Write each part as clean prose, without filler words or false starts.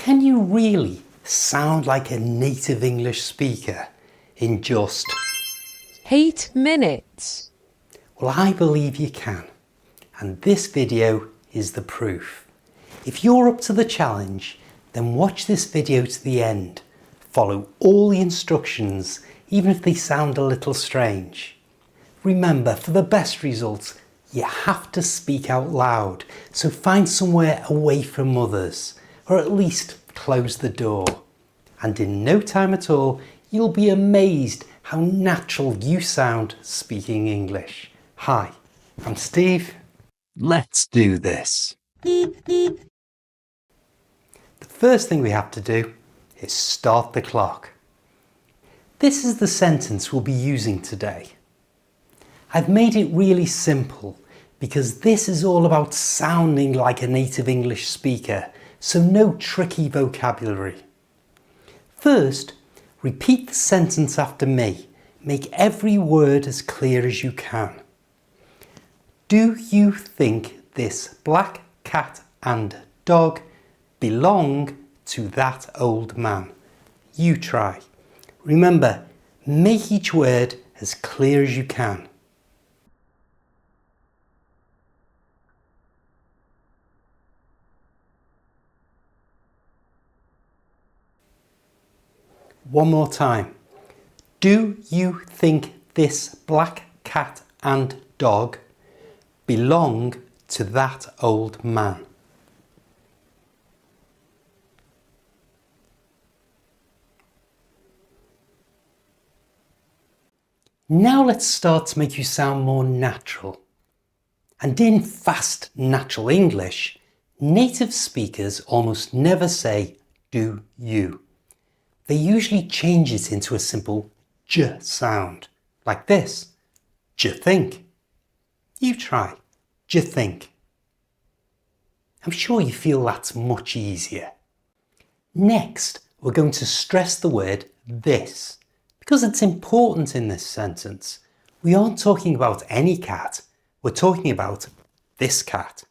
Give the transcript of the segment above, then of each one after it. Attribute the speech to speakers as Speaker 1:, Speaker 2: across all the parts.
Speaker 1: Can you really sound like a native English speaker in just
Speaker 2: 8 minutes?
Speaker 1: Well, I believe you can, and this video is the proof. If you're up to the challenge, then watch this video to the end. Follow all the instructions, even if they sound a little strange. Remember, for the best results, you have to speak out loud, so find somewhere away from others, or at least close the door. And in no time at all, you'll be amazed how natural you sound speaking English. Hi, I'm Steve. Let's do this. The first thing we have to do is start the clock. This is the sentence we'll be using today. I've made it really simple because this is all about sounding like a native English speaker, so no tricky vocabulary. First, repeat the sentence after me. Make every word as clear as you can. Do you think this black cat and dog belong to that old man? You try. Remember, make each word as clear as you can. One more time. Do you think this black cat and dog belong to that old man? Now let's start to make you sound more natural. And in fast, natural English, native speakers almost never say do you. They usually change it into a simple j sound, like this. D'you think? You try. D'you think? I'm sure you feel that's much easier. Next, we're going to stress the word this, because it's important in this sentence. We aren't talking about any cat, we're talking about this cat.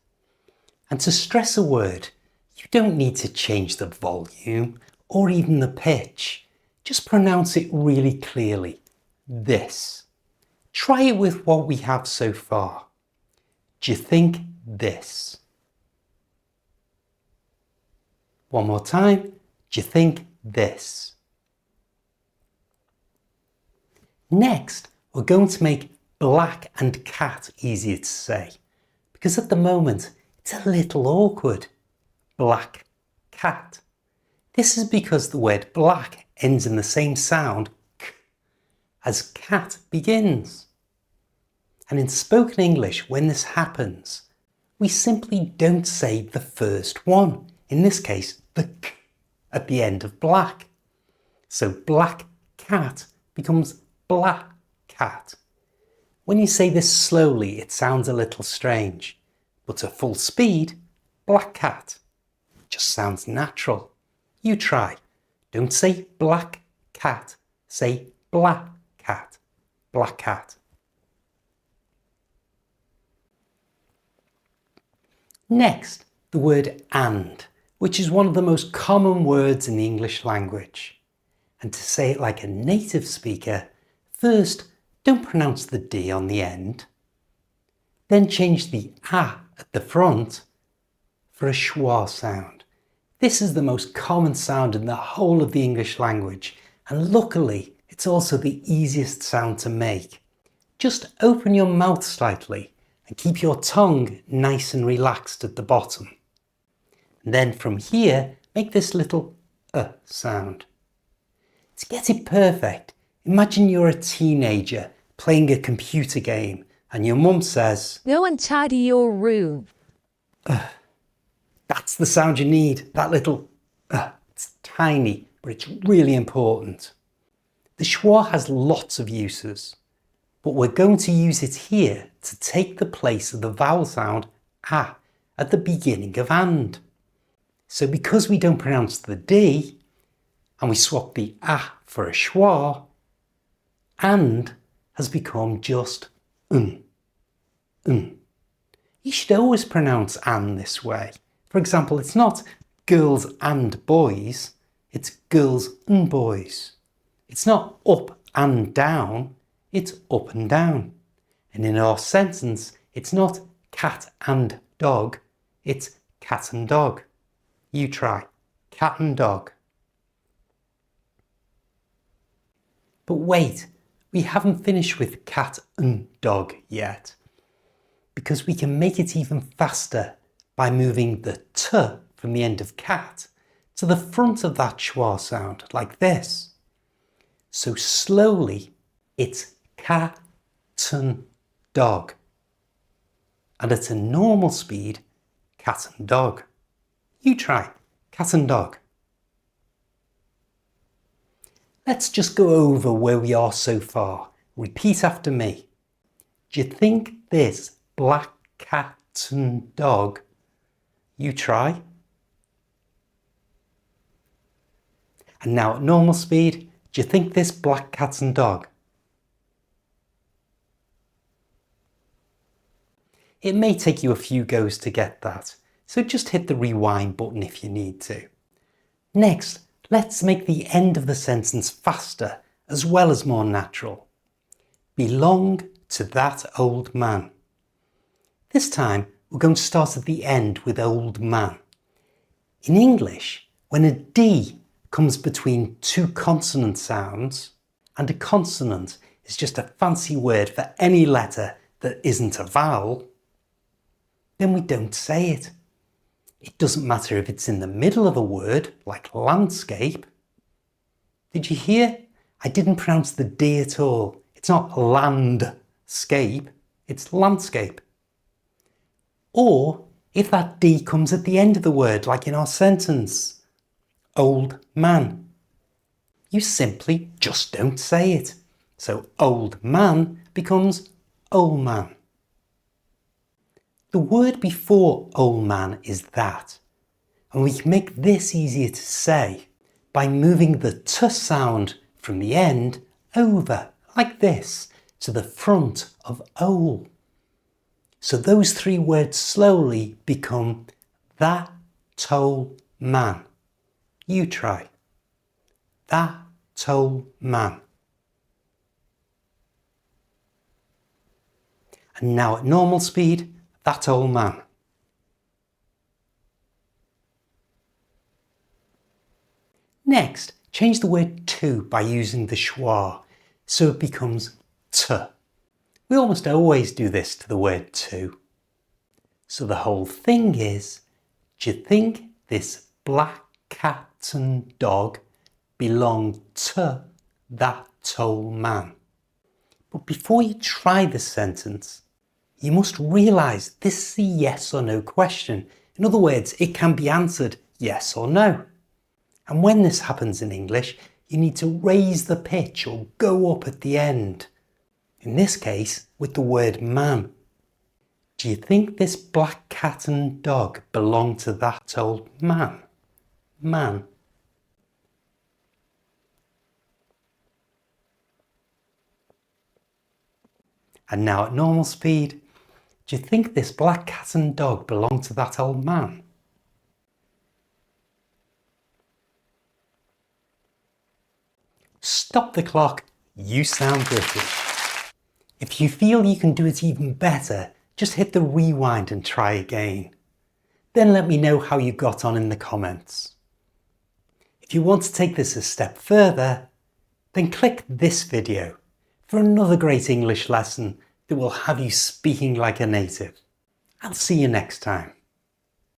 Speaker 1: And to stress a word, you don't need to change the volume or even the pitch. Just pronounce it really clearly. This. Try it with what we have so far. Do you think this? One more time. Do you think this? Next, we're going to make black and cat easier to say, because at the moment it's a little awkward. Black cat. This is because the word black ends in the same sound k as cat begins. And in spoken English, when this happens, we simply don't say the first one, in this case the k at the end of black. So black cat becomes blah cat. When you say this slowly, it sounds a little strange, but at full speed, black cat just sounds natural. You try. Don't say black cat, say black cat, black cat. Next, the word and, which is one of the most common words in the English language. And to say it like a native speaker, first, don't pronounce the D on the end. Then change the A at the front for a schwa sound. This is the most common sound in the whole of the English language, and luckily it's also the easiest sound to make. Just open your mouth slightly and keep your tongue nice and relaxed at the bottom. And then from here, make this little sound. To get it perfect, imagine you're a teenager playing a computer game and your mum says,
Speaker 2: "Go and tidy your room."
Speaker 1: That's the sound you need, that little it's tiny, but it's really important. The schwa has lots of uses, but we're going to use it here to take the place of the vowel sound a at the beginning of and. So because we don't pronounce the D, and we swap the a for a schwa, and has become just un. You should always pronounce and this way. For example, it's not girls and boys, it's girls and boys. It's not up and down, it's up and down. And in our sentence, it's not cat and dog, it's cat and dog. You try, cat and dog. But wait, we haven't finished with cat and dog yet, because we can make it even faster by moving the t from the end of cat to the front of that schwa sound, like this. So slowly, it's cat and dog. And at a normal speed, cat and dog. You try, cat and dog. Let's just go over where we are so far. Repeat after me. Do you think this black cat and dog? You try. And now at normal speed, do you think this black cat and dog? It may take you a few goes to get that, so just hit the rewind button if you need to. Next, let's make the end of the sentence faster as well as more natural. Belong to that old man. This time, we're going to start at the end with old man. In English, when a D comes between two consonant sounds, and a consonant is just a fancy word for any letter that isn't a vowel, then we don't say it. It doesn't matter if it's in the middle of a word, like landscape. Did you hear? I didn't pronounce the D at all. It's not landscape, it's landscape. Or if that D comes at the end of the word, like in our sentence, old man, you simply just don't say it. So old man becomes old man. The word before old man is that, and we can make this easier to say by moving the t sound from the end over, like this, to the front of old. So those three words slowly become that old man. You try. That old man. And now at normal speed, that old man. Next, change the word to by using the schwa, so it becomes t. We almost always do this to the word to. So the whole thing is, do you think this black cat and dog belong to that old man? But before you try this sentence, you must realise this is a yes or no question. In other words, it can be answered yes or no. And when this happens in English, you need to raise the pitch or go up at the end. In this case, with the word man. Do you think this black cat and dog belong to that old man? Man. And now at normal speed, do you think this black cat and dog belong to that old man? Stop the clock, you sound British. If you feel you can do it even better, just hit the rewind and try again. Then let me know how you got on in the comments. If you want to take this a step further, then click this video for another great English lesson that will have you speaking like a native. I'll see you next time.